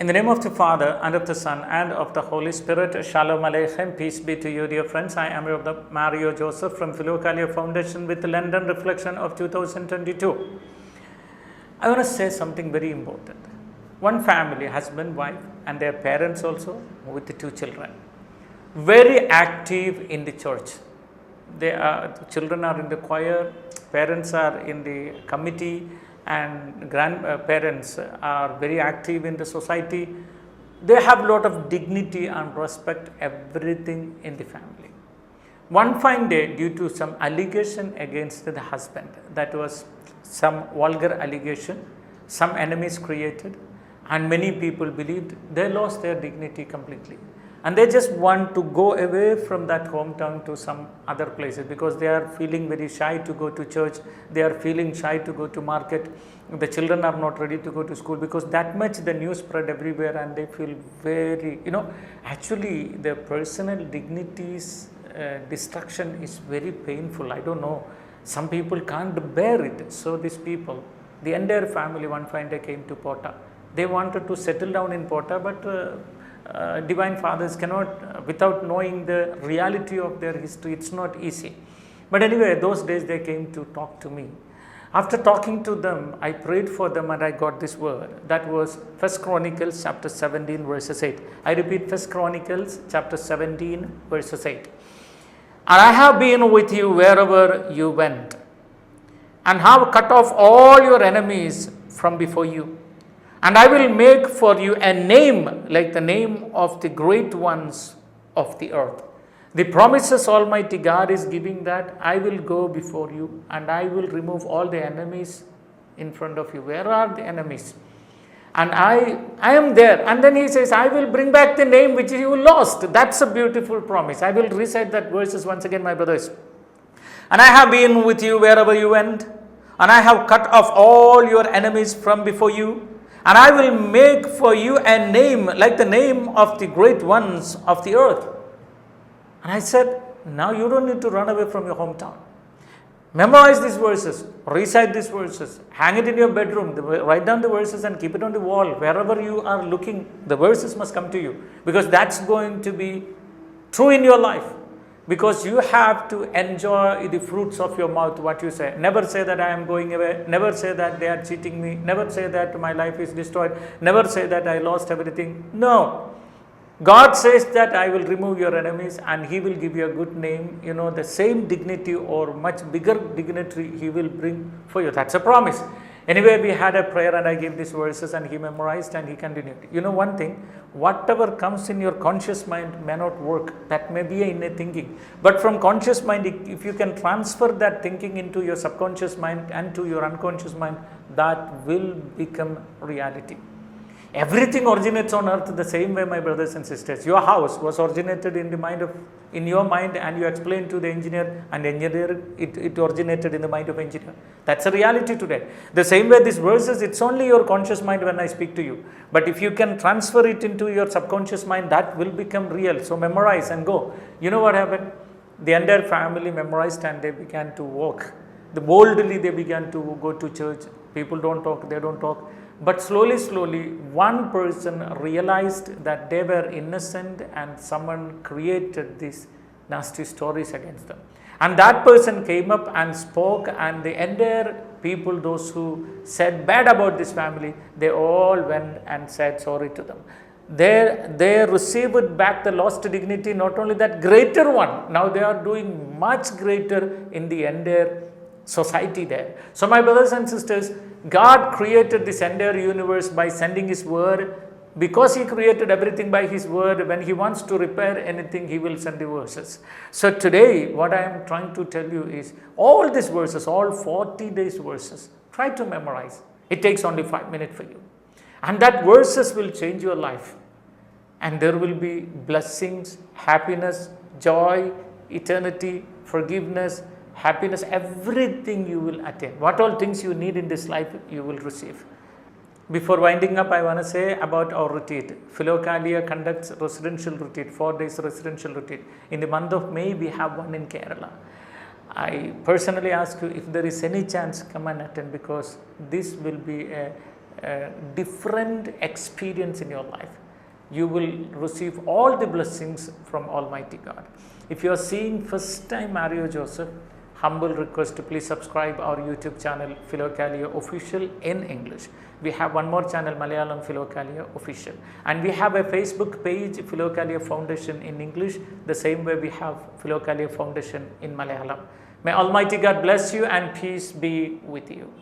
In the name of the Father, and of the Son, and of the Holy Spirit, Shalom Aleichem, peace be to you, dear friends. I am your Mario Joseph from Philokalia Foundation with the London Reflection of 2022. I want to say something very important. One family, husband, wife, and their parents also, with the 2 children. Very active in the church. The children are in the choir, parents are in the committee, and grandparents are very active in the society. They have a lot of dignity and respect, everything in the family. One fine day, due to some allegation against the husband, that was some vulgar allegation, some enemies created, and many people believed, they lost their dignity completely. And they just want to go away from that hometown to some other places because they are feeling very shy to go to church, they are feeling shy to go to market, the children are not ready to go to school because that much the news spread everywhere and they feel very, actually their personal dignity's destruction is very painful. I don't know, some people can't bear it. So these people, the entire family one fine day came to Pota. They wanted to settle down in Pota, but divine fathers cannot, without knowing the reality of their history, it's not easy. But anyway, those days they came to talk to me. After talking to them, I prayed for them and I got this word. That was 1 Chronicles chapter 17 verses 8. I repeat, 1 Chronicles chapter 17 verses 8. And I have been with you wherever you went, and have cut off all your enemies from before you. And I will make for you a name like the name of the great ones of the earth. The promises Almighty God is giving that I will go before you and I will remove all the enemies in front of you. Where are the enemies? And I am there. And then he says, I will bring back the name which you lost. That's a beautiful promise. I will recite that verses once again, my brothers. And I have been with you wherever you went, and I have cut off all your enemies from before you. And I will make for you a name like the name of the great ones of the earth. And I said, now you don't need to run away from your hometown. Memorize these verses, recite these verses, hang it in your bedroom, write down the verses and keep it on the wall. Wherever you are looking, the verses must come to you, because that's going to be true in your life. Because you have to enjoy the fruits of your mouth, what you say. Never say that I am going away. Never say that they are cheating me. Never say that my life is destroyed. Never say that I lost everything. No. God says that I will remove your enemies and He will give you a good name. The same dignity or much bigger dignity He will bring for you. That's a promise. Anyway, we had a prayer and I gave these verses and he memorized and he continued. One thing, whatever comes in your conscious mind may not work. That may be in a thinking. But from conscious mind, if you can transfer that thinking into your subconscious mind and to your unconscious mind, that will become reality. Everything originates on earth the same way, my brothers and sisters. Your house was originated in your mind, and you explained to the engineer, and engineer it originated in the mind of engineer. That's a reality today. The same way these verses, it's only your conscious mind when I speak to you. But if you can transfer it into your subconscious mind, that will become real. So memorize and go. You know what happened? The entire family memorized and they began to walk. Boldly they began to go to church. People don't talk, they don't talk. But slowly, one person realized that they were innocent and someone created these nasty stories against them. And that person came up and spoke, and the entire people, those who said bad about this family, they all went and said sorry to them. They received back the lost dignity, not only that, greater one. Now they are doing much greater in the entire society there. So my brothers and sisters, God created this entire universe by sending His word. Because He created everything by His word, when He wants to repair anything, He will send the verses. So today, what I am trying to tell you is, all these verses, all 40 days verses, try to memorize. It takes only 5 minutes for you. And that verses will change your life. And there will be blessings, happiness, joy, eternity, forgiveness, happiness, everything you will attain. What all things you need in this life, you will receive. Before winding up, I want to say about our retreat. Philokalia conducts residential retreat, 4 days residential retreat. In the month of May, we have one in Kerala. I personally ask you, if there is any chance, come and attend, because this will be a different experience in your life. You will receive all the blessings from Almighty God. If you are seeing first time Mario Joseph, humble request to please subscribe our YouTube channel Philokalia Official in English. We have one more channel, Malayalam Philokalia Official, and we have a Facebook page, Philokalia Foundation in English. The same way we have Philokalia Foundation in Malayalam. May Almighty God bless you and peace be with you.